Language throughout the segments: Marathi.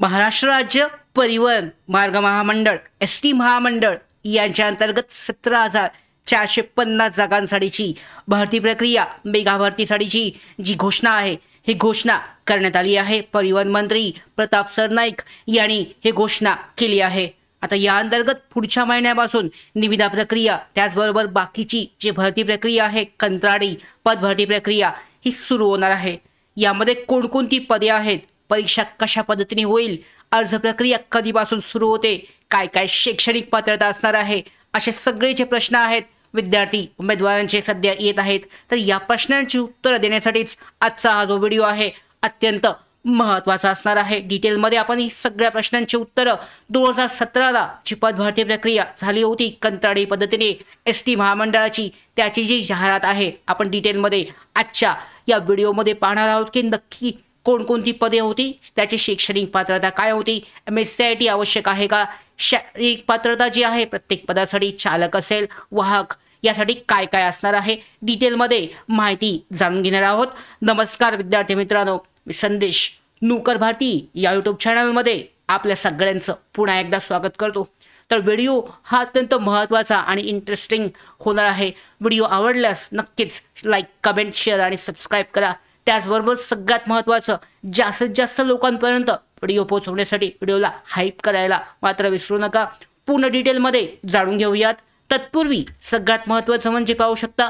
महाराष्ट्र राज्य परिवहन मार्ग महामंडळ एसटी महामंडळ यांच्या अंतर्गत 17,450 जागांसाठीची भरती प्रक्रिया मेगा भरतीसाठीची जी घोषणा आहे ही घोषणा करण्यात आली आहे। परिवहन मंत्री प्रताप सरनाईक यांनी ही घोषणा केली आहे। आता या अंतर्गत पुढच्या महिन्यापासून निविदा प्रक्रिया त्याचबरोबर बाकीची जी भरती प्रक्रिया आहे कंत्राटी पद भरती प्रक्रिया ही सुरू होणार आहे। यामध्ये कोणकोणती पदे आहेत, परीक्षा कशा पद्धतीने होईल, अर्ज प्रक्रिया कधीपासून सुरू होते, काय काय शैक्षणिक पात्रता असणार आहे, असे सगळे जे प्रश्न आहेत विद्यार्थी उमेदवारांचे सध्या येत आहेत। तर या प्रश्नांची उत्तरे देण्यासाठीच आजचा हा जो व्हिडिओ आहे अत्यंत महत्त्वाचा असणार आहे। डिटेलमध्ये आपण ही सगळ्या प्रश्नांची उत्तरं 2017ला जी पद भरती प्रक्रिया झाली होती कंत्राटी पद्धतीने एसटी महामंडळाची त्याची जी जाहिरात आहे आपण डिटेलमध्ये आजच्या या व्हिडिओमध्ये पाहणार आहोत की नक्की कोणकोणती पदे होती, त्याची शैक्षणिक पात्रता काय होती, MSCIT आवश्यक आहे का, शारीरिक पात्रता जी आहे प्रत्येक पदासाठी चालक असेल वाहक यासाठी काय काय असणार आहे डिटेलमध्ये माहिती जाणून घेणार आहोत। नमस्कार विद्यार्थी मित्रांनो, मी संदेश नूकर भारती या यूट्यूब चॅनलमध्ये आपल्या सगळ्यांचं पुन्हा एकदा स्वागत करतो। तर व्हिडिओ हा अत्यंत महत्त्वाचा आणि इंटरेस्टिंग होणार आहे। व्हिडिओ आवडल्यास नक्कीच लाईक, कमेंट, शेअर आणि सबस्क्राईब करा। त्याचबरोबर सगळ्यात महत्त्वाचं जास्तीत जास्त लोकांपर्यंत व्हिडिओ पोहोचवण्यासाठी व्हिडिओला हाईप करायला मात्र विसरू नका। पूर्ण डिटेलमध्ये जाणून घेऊयात। तत्पूर्वी सगळ्यात महत्त्वाचं म्हणजे पाहू शकता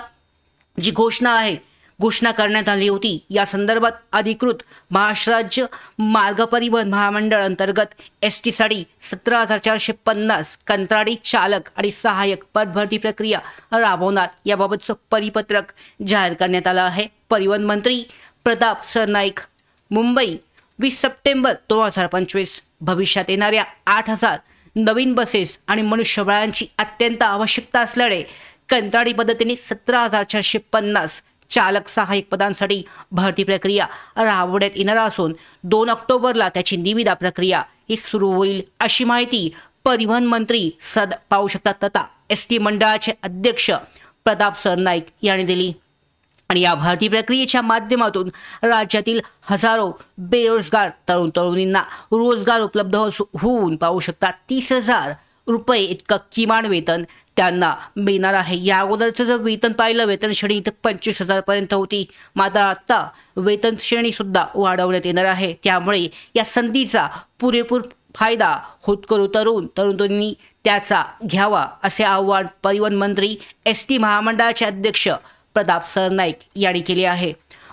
जी घोषणा आहे घोषणा करण्यात आली होती या संदर्भात अधिकृत महाराष्ट्र राज्य मार्ग परिवहन महामंडळ अंतर्गत एसटी साठी 17,450 कंत्राटी चालक आणि सहाय्यक पद भरती प्रक्रिया राबवणार याबाबतचं परिपत्रक जाहीर करण्यात आलं आहे। परिवहन मंत्री प्रताप सरनाईक मुंबई 20 सप्टेंबर 2025 भविष्यात येणाऱ्या 8,000 नवीन बसेस आणि मनुष्यबळांची अत्यंत आवश्यकता असल्याने कंत्राटी पद्धतीने 17,450 चालक सहाय्यक पदांसाठी भरती प्रक्रिया राबवण्यात येणार असून 2 ऑक्टोबरला त्याची निविदा प्रक्रिया ही सुरू होईल अशी माहिती परिवहन मंत्री पाहू शकता तथा एसटी मंडळाचे अध्यक्ष प्रताप सरनाईक यांनी दिली। आणि या भरती प्रक्रियेच्या माध्यमातून राज्यातील हजारो बेरोजगार तरुण तरुणींना रोजगार उपलब्ध होऊन पाहू शकता 30,000 रुपये इतकं किमान वेतन त्यांना मिळणार आहे। या अगोदरचं जर वेतन पाहिलं वेतन श्रेणी तर 25,000 पर्यंत होती, मात्र आता वेतन श्रेणी सुद्धा वाढवण्यात येणार आहे। त्यामुळे या संधीचा पुरेपूर फायदा होतकरू तरुणांनी त्याचा घ्यावा असे आवाहन परिवहन मंत्री एसटी महामंडळाचे अध्यक्ष प्रताप सरनाईक यांनी केले आहे।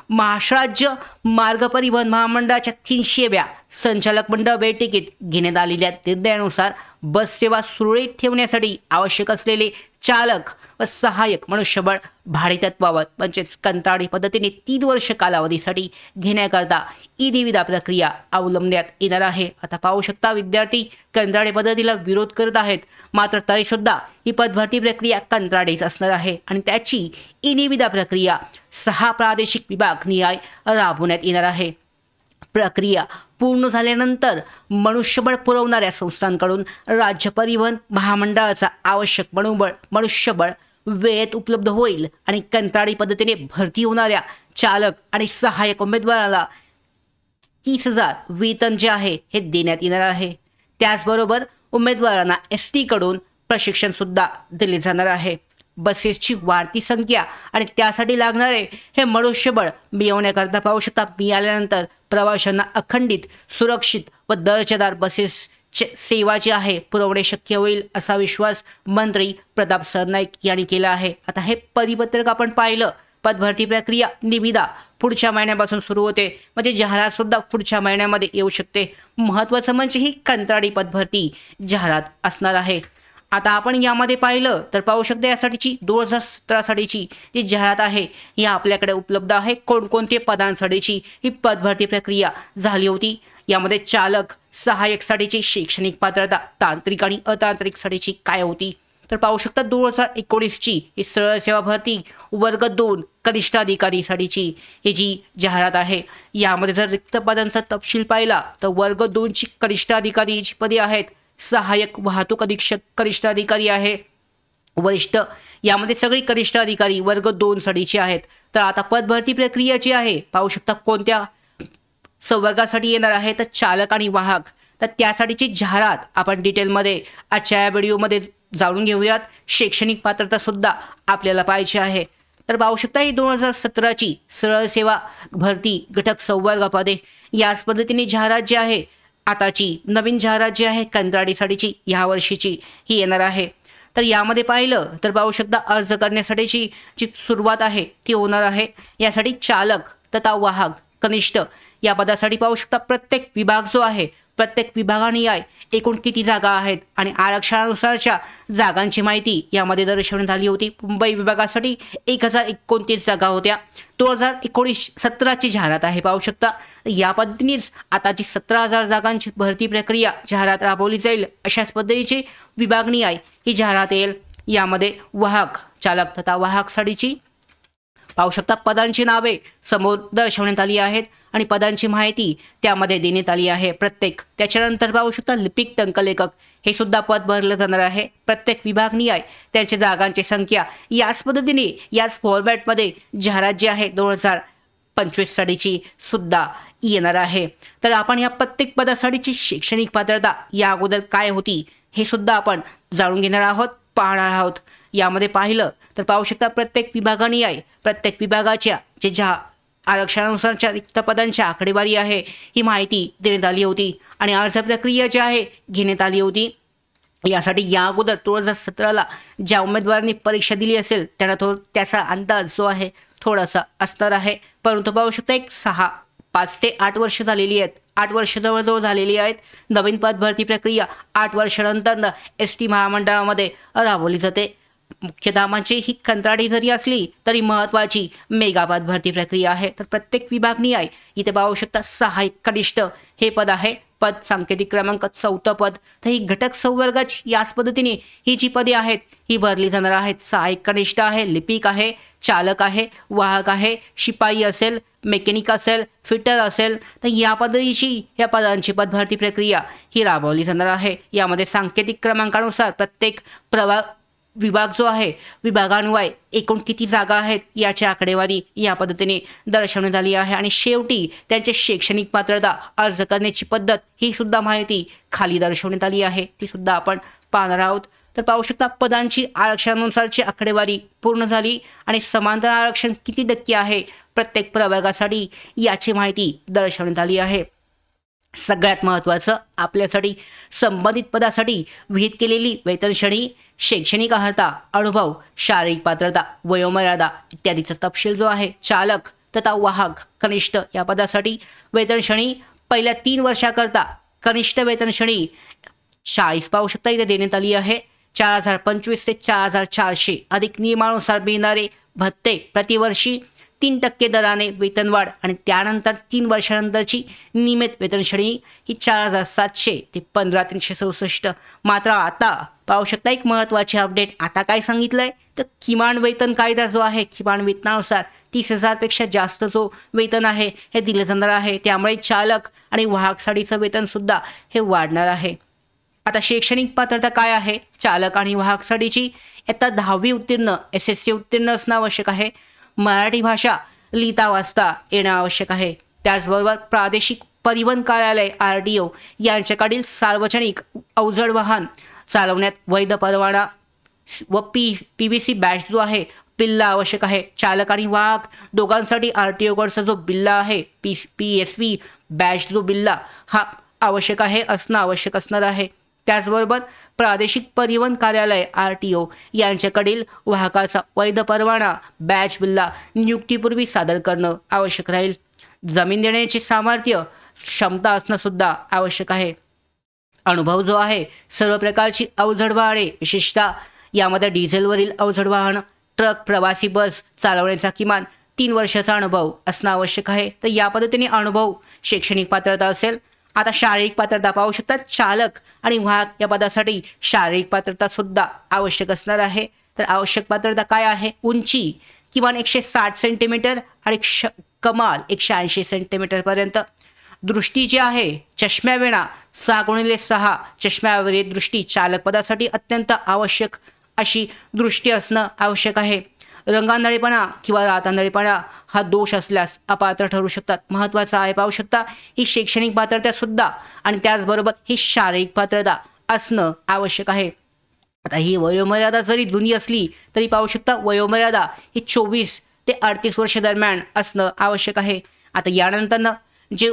महाराष्ट्र राज्य मार्ग परिवहन महामंडळाच्या 300व्या संचालक मंडळ बैठकीत घेण्यात आलेल्या निर्णयानुसार बस सेवा सुरळीत ठेवण्यासाठी आवश्यक असलेले चालक व सहाय्यक मनुष्यबळ भाडेतत्वावर म्हणजेच कंत्राटी पद्धतीने 3 वर्ष कालावधीसाठी घेण्याकरता ई निविदा प्रक्रिया अवलंबण्यात येणार आहे। आता पाहू शकता विद्यार्थी कंत्राटी पद्धतीला विरोध करत आहेत, मात्र तरी सुद्धा ही पदभरती प्रक्रिया कंत्राटीच असणार आहे आणि त्याची ई निविदा प्रक्रिया 6 प्रादेशिक विभाग निहाय राबवण्यात येणार आहे। प्रक्रिया पूर्ण झाल्यानंतर मनुष्यबळ पुरवणाऱ्या संस्थांकडून राज्य परिवहन महामंडळाचा आवश्यक मनुष्यबळ वेळेत उपलब्ध होईल आणि कंत्राटी पद्धतीने भरती होणाऱ्या चालक आणि सहाय्यक उमेदवाराला 30,000 वेतन जे आहे हे देण्यात येणार आहे। त्याचबरोबर उमेदवारांना एसटी कडून प्रशिक्षण सुद्धा दिले जाणार आहे। बसेसची वाढती संख्या आणि त्यासाठी लागणारे हे मनुष्यबळ मिळवण्याकरता पाहू शकता मिळाल्यानंतर प्रवाशांना अखंडित सुरक्षित व दर्जेदार बसेस सेवा जी आहे पुरवणे शक्य होईल असा विश्वास मंत्री प्रताप सरनाईक यांनी केला आहे। आता हे परिपत्रक आपण पाहिलं, पदभरती प्रक्रिया निविदा पुढच्या महिन्यापासून सुरू होते, म्हणजे जाहिरात सुद्धा पुढच्या महिन्यामध्ये येऊ शकते। महत्त्वाचं म्हणजे ही कंत्राटी पदभरती जाहिरात असणार आहे। आता आपण यामध्ये पाहिलं तर पाहू शकता यासाठीची 2017 साठीची जी जाहिरात आहे ही आपल्याकडे उपलब्ध आहे। कोणकोणते पदांसाठीची ही पदभरती प्रक्रिया झाली होती, यामध्ये चालक सहाय्यकसाठीची शैक्षणिक पात्रता, तांत्रिक आणि अतांत्रिकसाठीची काय होती तर पाहू शकता 2019ची ही सरळ सेवा भरती वर्ग 2 कनिष्ठ अधिकारीसाठीची ही जी जाहिरात आहे। यामध्ये जर रिक्त पदांचा तपशील पाहिला तर वर्ग 2ची कनिष्ठ अधिकारी जी पदे आहेत सहाय्यक वाहतूक अधीक्षक कनिष्ठ अधिकारी आहे वरिष्ठ, यामध्ये सगळी कनिष्ठ अधिकारी वर्ग 2 साठीची आहेत। तर आता पदभरती प्रक्रिया जी आहे पाहू शकता कोणत्या संवर्गासाठी येणार आहे तर चालक आणि वाहक तर त्यासाठीची जाहिरात आपण डिटेलमध्ये आजच्या या व्हिडिओमध्ये जाणून घेऊयात. शैक्षणिक पात्रता सुद्धा आपल्याला पाहिजे आहे. तर पाहू शकता ही 2017ची सरळ सेवा भरती घटक संवर्ग याच पद्धतीने जाहिरात जी आहे, आताची नवीन जाहिरात जी आहे कंत्राटीसाठीची ह्या वर्षीची ही येणार आहे. तर यामध्ये पाहिलं तर पाहू शकता अर्ज करण्यासाठीची जी सुरुवात आहे ती होणार आहे. यासाठी चालक तथा वाहक कनिष्ठ या पदासाठी पाहू शकता प्रत्येक विभाग जो आहे, प्रत्येक विभागाने एकूण किती जागा आहेत आणि आरक्षणानुसारच्या जागांची माहिती यामध्ये दर्शवण्यात आली होती. मुंबई विभागासाठी 1029 जागा होत्या. 2019-17ची जाहिरात आहे पाहू शकता. या पद्धतीनेच आताची 17,000 जागांची भरती प्रक्रिया जाहिरात राबवली जाईल. अशाच पद्धतीची विभागनिहाय ही जाहिरात येईल. यामध्ये वाहक चालक तथा वाहकसाठीची पाहू शकता पदांची नावे समोर दर्शवण्यात आली आहेत आणि पदांची माहिती त्यामध्ये देण्यात आली आहे प्रत्येक. त्याच्यानंतर पाहू शकता लिपिक टंकलेखक हे सुद्धा पद भरलं जाणार आहे. प्रत्येक विभागनिहाय त्यांच्या जागांची संख्या याच पद्धतीने याच फॉर्मॅटमध्ये जाहिरात जी आहे 2025 साठीची सुद्धा येणार आहे. तर आपण या प्रत्येक पदासाठीची शैक्षणिक पात्रता या अगोदर काय होती हे सुद्धा आपण जाणून घेणार आहोत, पाहणार आहोत. यामध्ये पाहिलं तर पाहू शकता प्रत्येक विभागानिहाय प्रत्येक विभागाच्या ज्या आरक्षणानुसारच्या रिक्त पदांची आकडेवारी आहे ही माहिती देण्यात आली होती आणि अर्ज प्रक्रिया जी आहे घेण्यात आली होती. यासाठी या अगोदर 2017ला ज्या उमेदवारांनी परीक्षा दिली असेल त्यांना त्याचा अंदाज जो आहे थोडासा असणार आहे. परंतु पाहू शकता 5 ते 8 वर्ष झालेली आहेत, 8 वर्ष जवळजवळ झालेली आहेत. नवीन पद भरती प्रक्रिया 8 वर्षानंतर एसटी महामंडळामध्ये राबवली जाते. मुख्यधामांची ही कंत्राटी जरी असली तरी महत्त्वाची मेगा पद भरती प्रक्रिया आहे. तर प्रत्येक विभागनिहाय इथे पाहू शकता सहाय्यक कनिष्ठ हे पद आहे. पद सांकेतिक क्रमांक 4 पद. तर ही घटक संवर्गाची याच पद्धतीने ही जी पदे आहेत ही भरली जाणार आहेत. सहाय्यक कनिष्ठ आहे, लिपिक आहे, चालक आहे, वाहक आहे, शिपाई असेल, मेकॅनिक असेल, फिटर असेल. तर या पद्धतीची या पदांची पद भरती प्रक्रिया ही राबवली जाणार आहे. यामध्ये सांकेतिक क्रमांकानुसार प्रत्येक विभाग जो आहे विभागान्वये एकूण किती जागा आहेत याची आकडेवारी या पद्धतीने दर्शवण्यात आली आहे. आणि शेवटी त्यांचे शैक्षणिक पात्रता अर्ज करण्याची पद्धत ही सुद्धा माहिती खाली दर्शवण्यात आली आहे, ती सुद्धा आपण पाहणार आहोत. तर पाहू शकता पदांची आरक्षणानुसारची आकडेवारी पूर्ण झाली आणि समांतर आरक्षण किती टक्के आहे प्रत्येक प्रवर्गासाठी याची माहिती दर्शवण्यात आली आहे. सगळ्यात महत्त्वाचं आपल्यासाठी संबंधित पदासाठी विहित केलेली वेतन श्रेणी, शैक्षणिक अर्हता, अनुभव, शारीरिक पात्रता, वयोमर्यादा इत्यादीचा तपशील जो आहे चालक तथा वाहक कनिष्ठ या पदासाठी वेतन श्रेणी पहिल्या 3 वर्षाकरता कनिष्ठ वेतन श्रेणी 40 पाहू शकता इथे देण्यात आली आहे. 4,025 ते 4,400 अधिक नियमानुसार मिळणारे भत्ते प्रतिवर्षी 3% दराने वेतनवाढ आणि त्यानंतर 3 वर्षानंतरची नियमित वेतन श्रेणी ही 4,700 ते 15,367. मात्र आता पाहू शकता एक महत्त्वाची अपडेट. आता काय सांगितलंय तर किमान वेतन कायदा जो आहे किमान वेतनानुसार 30,000 पेक्षा जास्त जो वेतन आहे हे दिले जाणार आहे. त्यामुळे चालक आणि वाहकसाठीचं वेतन सुद्धा हे वाढणार आहे. आता शैक्षणिक पात्रता काय आहे चालक आणि वाहकसाठीची? इयत्ता 10वी उत्तीर्ण SSC उत्तीर्ण असणं आवश्यक आहे. मराठी भाषा लिहिता वाचता येणं आवश्यक आहे. त्याचबरोबर प्रादेशिक परिवहन कार्यालय RTO यांच्याकडील सार्वजनिक अवजड वाहन चालवण्यात वैध परवाना व PVC बॅच जो आहे बिल्ला आवश्यक आहे. चालक आणि वाहक दोघांसाठी RTO कडचा जो बिल्ला आहे PSV बॅच जो बिल्ला हा आवश्यक आहे, असणं आवश्यक असणार आहे. त्याचबरोबर प्रादेशिक परिवहन कार्यालय RTO यांच्याकडील वाहकाचा वैध परवाना बॅच बिल्ला नियुक्तीपूर्वी सादर करणं आवश्यक राहील. जमीन देण्याचे सामर्थ्य क्षमता असणं सुद्धा आवश्यक आहे. अनुभव जो आहे सर्व प्रकारची अवजड वाहने विशेषतः यामध्ये डिझेलवरील अवजड वाहन, ट्रक, प्रवासी बस चालवण्याचा किमान 3 वर्षाचा अनुभव असणं आवश्यक आहे. तर या पद्धतीने अनुभव शैक्षणिक पात्रता असेल. आता शारीरिक पात्रता पाहू शकतात. चालक आणि वाहक या पदासाठी शारीरिक पात्रता सुद्धा आवश्यक असणार आहे. तर आवश्यक पात्रता काय आहे? उंची किमान 160 सेंटीमीटर आणि कमाल 180 सेंटीमीटर पर्यंत. दृष्टी जी आहे चष्म्याविना 6x6 चष्म्यावरील दृष्टी चालक पदासाठी अत्यंत आवश्यक अशी दृष्टी असणं आवश्यक आहे. रंगांधळेपणा किंवा रातांधळेपणा हा दोष असल्यास अपात्र ठरू शकतात. महत्त्वाचं आहे पाहू शकता ही शैक्षणिक पात्रता सुद्धा आणि त्याचबरोबर ही शारीरिक पात्रता असणं आवश्यक आहे. आता ही वयोमर्यादा जरी जुनी असली तरी पाहू शकता वयोमर्यादा ही 24 ते 38 वर्ष दरम्यान असणं आवश्यक आहे. आता यानंतरनं जे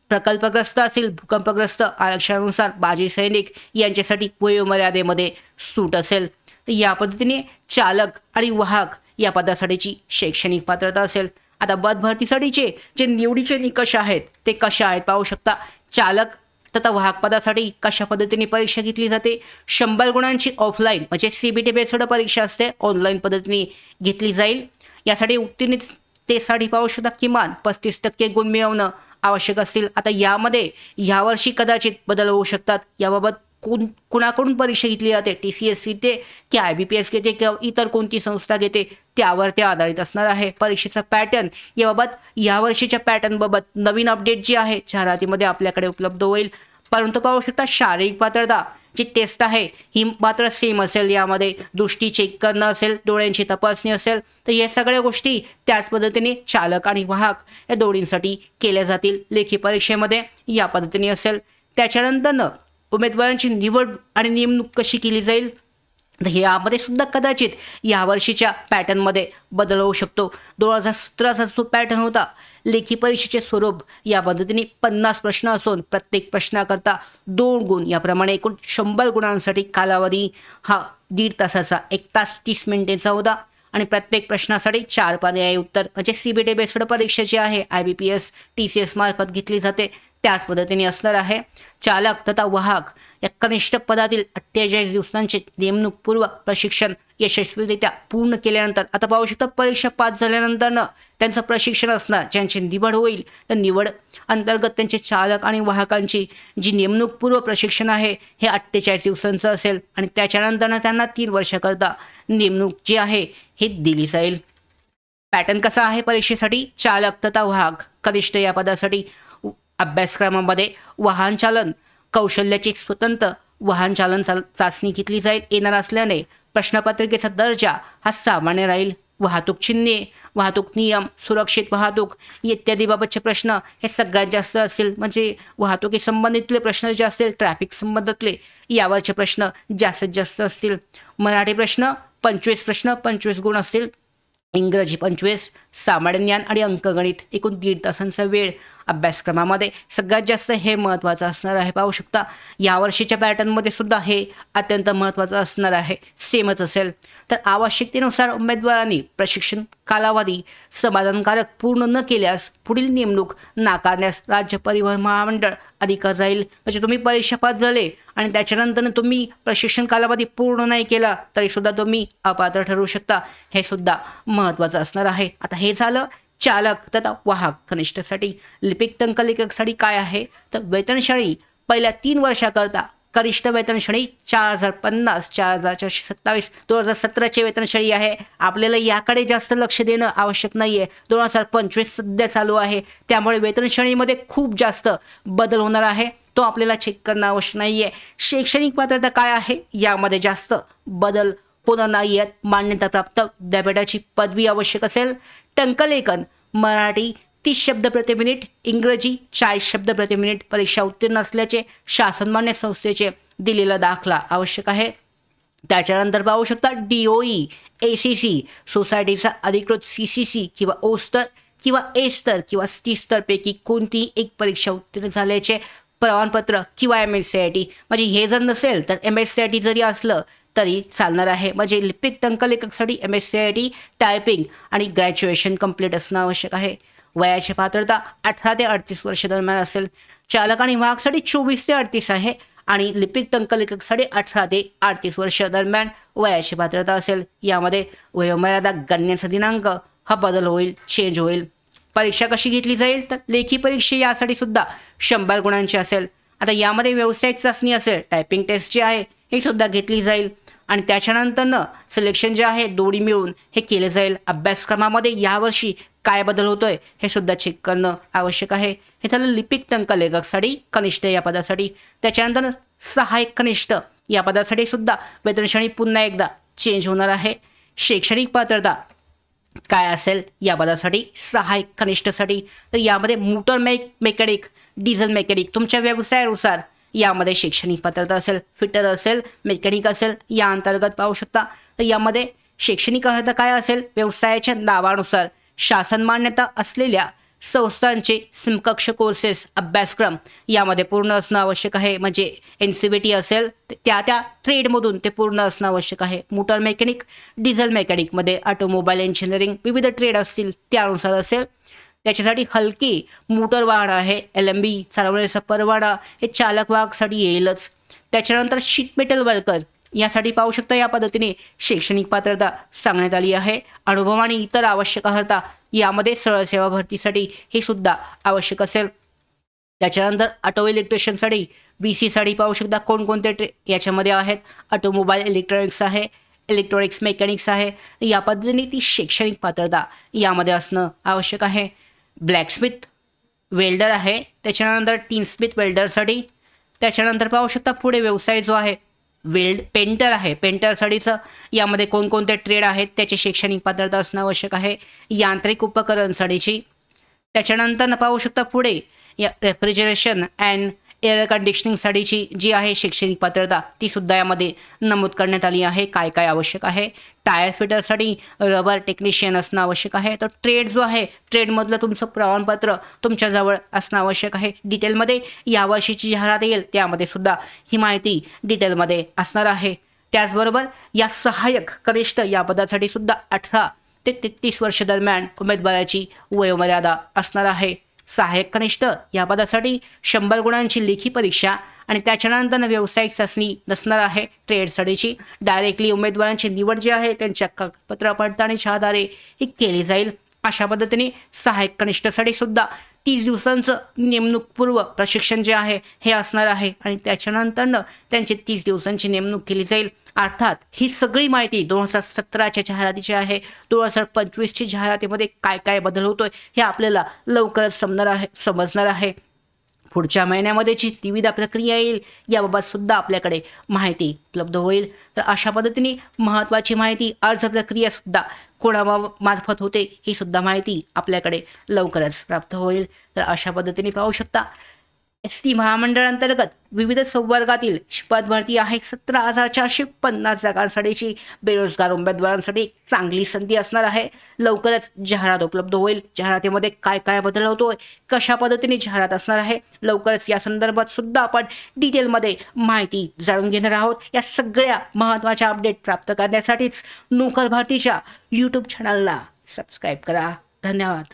प्रकल्पग्रस्त असेल भूकंपग्रस्त आरक्षणानुसार माजी सैनिक यांच्यासाठी वयोमर्यादेमध्ये सूट असेल. तर या पद्धतीने चालक आणि वाहक या पदासाठीची शैक्षणिक पात्रता असेल. आता पद भरतीसाठीचे जे निवडीचे निकष आहेत ते कसे आहेत पाहू शकता. चालक तथा वाहक पदासाठी कशा पद्धतीने परीक्षा घेतली जाते. 100 गुणांची ऑफलाईन म्हणजे CBT बेस्ड परीक्षा असते, ऑनलाईन पद्धतीने घेतली जाईल. यासाठी उत्तीर्णतेसाठी पाहू शकता किमान 35% गुण मिळवणं आवश्यक असतील. आता यामध्ये यावर्षी कदाचित बदल होऊ शकतात. याबाबत कुणाकडून परीक्षा घेतली जाते, TCS घेते की IBPS घेते किंवा इतर कोणती संस्था घेते त्यावर ते आधारित असणार आहे. परीक्षेचा पॅटर्न याबाबत यावर्षीच्या पॅटर्नबाबत नवीन अपडेट जी आहे जाहिरातीमध्ये आपल्याकडे उपलब्ध होईल. परंतु पाहू शकता शारीरिक पात्रता जी टेस्ट आहे ही मात्र सेम असेल. यामध्ये दृष्टी चेक करणं असेल, डोळ्यांची तपासणी असेल. तर या सगळ्या गोष्टी त्याच पद्धतीने चालक आणि वाहक या दोन्हींसाठी केल्या जातील. लेखी परीक्षेमध्ये या पद्धतीने असेल. त्याच्यानंतरनं उमेदवारांची निवड आणि नेमणूक कशी केली जाईल तर यामध्ये सुद्धा कदाचित यावर्षीच्या पॅटर्नमध्ये बदल होऊ शकतो. 2017चा जो पॅटर्न होता लेखी परीक्षेचे स्वरूप या पद्धतीने 50 प्रश्न असून प्रत्येक प्रश्नाकरता 2 गुण याप्रमाणे एकूण 100 गुणांसाठी कालावधी हा 1.5 तासाचा 1 तास 30 मिनिटांचा होता. आणि प्रत्येक प्रश्नासाठी 4 पर्यायी उत्तर म्हणजे CBT बेस्ड परीक्षा जी आहे IBPS TCS मार्फत घेतली जाते त्याच पद्धतीने असणार आहे. चालक तथा वाहक या कनिष्ठ पदातील 48 दिवसांचे नेमणूकपूर्व प्रशिक्षण यशस्वीरित्या पूर्ण केल्यानंतर आता पाहू शकता परीक्षा पास झाल्यानंतरनं त्यांचं प्रशिक्षण असणार. ज्यांची निवड होईल तर निवड अंतर्गत त्यांचे चालक आणि वाहकांची जी नेमणूकपूर्व प्रशिक्षण आहे हे 48 दिवसांचं असेल आणि त्याच्यानंतरनं त्यांना 3 वर्षाकरता नेमणूक जी आहे हे दिली जाईल. पॅटर्न कसा आहे परीक्षेसाठी. चालक तथा वाहक कनिष्ठ या पदासाठी अभ्यासक्रमामध्ये वाहन चालन कौशल्याची स्वतंत्र वाहन चालन चाचणी घेतली जाईल येणार असल्याने प्रश्नपत्रिकेचा दर्जा हा सामान्य राहील. वाहतूक चिन्हे, वाहतूक नियम, सुरक्षित वाहतूक इत्यादी बाबतचे प्रश्न हे सगळ्यात जास्त असतील. म्हणजे वाहतुकी संबंधितले प्रश्न जे असतील ट्रॅफिक संबंधातले यावरचे प्रश्न जास्तीत जास्त असतील. मराठी प्रश्न 25 प्रश्न 25 गुण असतील. इंग्रजी 25, सामान्य ज्ञान आणि अंकगणित एकूण 1.5 तासांचा वेळ अभ्यासक्रमामध्ये सगळ्यात जास्त हे महत्त्वाचं असणार आहे. पाहू शकता यावर्षीच्या पॅटर्नमध्ये सुद्धा हे अत्यंत महत्त्वाचं असणार आहे. सेमच असेल. तर आवश्यकतेनुसार उमेदवारांनी प्रशिक्षण कालावधी समाधानकारक पूर्ण न केल्यास पुढील नेमणूक नाकारण्यास राज्य परिवहन महामंडळ अधिकार राहील. म्हणजे तुम्ही परीक्षा पास झाले आणि त्याच्यानंतर तुम्ही प्रशिक्षण कालावधी पूर्ण नाही केला तरी सुद्धा तुम्ही अपात्र ठरू शकता. हे सुद्धा महत्त्वाचं असणार आहे. आता हे झालं चालक तथा वाहक कनिष्ठसाठी. लिपिक टंकलेखकसाठी काय आहे तर वेतनश्रेणी पहिल्या 3 वर्षाकरता कनिष्ठ वेतनश्रेणी 4050, 4427 2017ची वेतनश्रेणी आहे. आपल्याला याकडे जास्त लक्ष देणं आवश्यक नाही आहे. 2025 सध्या चालू आहे त्यामुळे वेतनश्रेणीमध्ये खूप जास्त बदल होणार आहे. तो आपल्याला चेक करणं आवश्यक नाही आहे. शैक्षणिक पात्रता काय आहे यामध्ये जास्त बदल होणार नाही आहेत. मान्यताप्राप्त विद्यापीठाची पदवी आवश्यक असेल. टंकलेखन मराठी 30 शब्द प्रति मिनिट, इंग्रजी 40 शब्द प्रति मिनिट परीक्षा उत्तीर्ण असल्याचे शासनमान्य संस्थेचे दिलेला दाखला आवश्यक आहे. त्याच्यानंतर पाहू शकता DOE ACC सोसायटीचा अधिकृत CCC किंवा O स्तर किंवा A स्तर किंवा C स्तरपैकी कोणतीही एक परीक्षा उत्तीर्ण झाल्याचे प्रमाणपत्र किंवा MSCIT. म्हणजे हे जर नसेल तर MSCIT जरी असलं तरी चालणार आहे. म्हणजे लिपिक टंकलेखकसाठी MSCIT टायपिंग आणि ग्रॅज्युएशन कंप्लीट असणं आवश्यक आहे. वयाची पात्रता 18 ते 38 वर्ष दरम्यान असेल. चालक आणि वाहकसाठी 24 ते 38 आहे आणि लिपिक टंकलेखकसाठी 18 ते 38 वर्ष दरम्यान वयाची पात्रता असेल. यामध्ये वयोमर्यादा गणण्याचा दिनांक हा बदल होईल, चेंज होईल. परीक्षा कशी घेतली जाईल तर लेखी परीक्षा यासाठी सुद्धा 100 गुणांची असेल. आता यामध्ये व्यावसायिक चाचणी असेल, टायपिंग टेस्ट जी आहे ही सुद्धा घेतली जाईल आणि त्याच्यानंतरनं सिलेक्शन जे आहे दोन्ही मिळून हे केले जाईल. अभ्यासक्रमामध्ये यावर्षी काय बदल होतोय हे सुद्धा चेक करणं आवश्यक आहे. हे झालं लिपिक टंकलेखकसाठी कनिष्ठ या पदासाठी. त्याच्यानंतर सहाय्यक कनिष्ठ या पदासाठी सुद्धा वेतनश्रेणी पुन्हा एकदा चेंज होणार आहे. शैक्षणिक पात्रता काय असेल या पदासाठी सहाय्यक कनिष्ठसाठी? तर यामध्ये मोटर मेकॅनिक, डिझेल मेकॅनिक तुमच्या व्यवसायानुसार यामध्ये शैक्षणिक पात्रता असेल, फिटर असेल, मेकॅनिक असेल या अंतर्गत पाहू शकता. तर यामध्ये शैक्षणिक अर्हता काय असेल? व्यवसायाच्या नावानुसार शासन मान्यता असलेल्या संस्थांचे समकक्ष कोर्सेस अभ्यासक्रम यामध्ये पूर्ण असणं आवश्यक आहे. म्हणजे NCVT असेल त्या ट्रेडमधून ते पूर्ण असणं आवश्यक आहे. मोटर मेकॅनिक, डिझेल मेकॅनिकमध्ये ऑटोमोबाईल इंजिनिअरिंग विविध ट्रेड असतील त्यानुसार असेल. त्याच्यासाठी हलकी मोटर वाहन आहे, LMB चालवण्याचा परवाना हे चालक वाहकसाठी येईलच. त्याच्यानंतर शीट मेटल वर्कर यासाठी पाहू शकता या पद्धतीने शैक्षणिक पात्रता सांगण्यात आली आहे. अनुभव आणि इतर आवश्यक अर्हता यामध्ये सरळ सेवा भरतीसाठी हे सुद्धा आवश्यक असेल. त्याच्यानंतर ऑटो इलेक्ट्रिशियनसाठी VC साठी पाहू शकता कोणकोणते याच्यामध्ये आहेत. ऑटोमोबाईल इलेक्ट्रॉनिक्स आहे, इलेक्ट्रॉनिक्स मेकॅनिक्स आहे. या पद्धतीने ती शैक्षणिक पात्रता यामध्ये असणं आवश्यक आहे. ब्लॅकस्मिथ वेल्डर आहे, त्याच्यानंतर टिनस्मिथ वेल्डरसाठी. त्याच्यानंतर पाहू शकता पुढे व्यवसाय जो आहे पेंटर आहे, पेंटरसाठीचं यामध्ये कोणकोणते ट्रेड आहेत त्याची शैक्षणिक पात्रता असणं आवश्यक आहे. यांत्रिक उपकरणसाठीची. त्याच्यानंतर पाहू शकता पुढे या रेफ्रिजरेशन अँड एअर कंडिशनिंगसाठीची जी आहे शैक्षणिक पात्रता ती सुद्धा यामध्ये नमूद करण्यात आली आहे. काय काय आवश्यक आहे? टायर फिटरसाठी रबर टेक्निशियन असणं आवश्यक आहे. तर ट्रेड जो आहे ट्रेडमधलं तुमचं प्रमाणपत्र तुमच्याजवळ असणं आवश्यक आहे. डिटेलमध्ये यावर्षीची जाहिरात येईल त्यामध्ये सुद्धा ही माहिती डिटेलमध्ये असणार आहे. त्याचबरोबर या सहाय्यक कनिष्ठ या पदासाठी सुद्धा 18 ते 33 वर्ष दरम्यान उमेदवाराची वयोमर्यादा असणार आहे. सहाय्यक कनिष्ठ या पदासाठी 100 गुणांची लेखी परीक्षा आणि त्याच्यानंतर व्यावसायिक चाचणी नसणार आहे. ट्रेडसाठीची डायरेक्टली उमेदवारांची निवड जी आहे त्यांच्या कागदपत्र पडताळणीच्या आधारे ही केली जाईल. अशा पद्धतीने सहाय्यक कनिष्ठसाठी सुद्धा 30 दिवसांचं नेमणूकपूर्व प्रशिक्षण जे आहे हे असणार आहे आणि त्याच्यानंतर त्यांची 30 दिवसांची नेमणूक केली जाईल. अर्थात ही सगळी माहिती 2017च्या जाहिरातीची आहे. 2025ची जाहिरातीमध्ये काय काय बदल होतोय हे आपल्याला लवकरच समजणार आहे. पुढच्या महिन्यामध्येची निविदा प्रक्रिया येईल याबाबत सुद्धा आपल्याकडे माहिती उपलब्ध होईल. तर अशा पद्धतीने महत्त्वाची माहिती अर्ज प्रक्रिया सुद्धा कोणामार्फत होते ही सुद्धा माहिती आपल्याकडे लवकरच प्राप्त होईल. तर अशा पद्धतीने पाहू शकता ST महामंडळांतर्गत विविध संवर्गातील पद भरती आहे. 17,450 जागांसाठीची बेरोजगार उमेदवारांसाठी एक चांगली संधी असणार आहे. लवकरच जाहिरात उपलब्ध होईल. जाहिरातीमध्ये काय काय बदल होतोय, कशा पद्धतीने जाहिरात असणार आहे, लवकरच या संदर्भात सुद्धा आपण डिटेलमध्ये माहिती जाणून घेणार आहोत. या सगळ्या महत्त्वाच्या अपडेट प्राप्त करण्यासाठीच नोकर भारतीच्या YouTube चॅनलला सबस्क्राईब करा. धन्यवाद.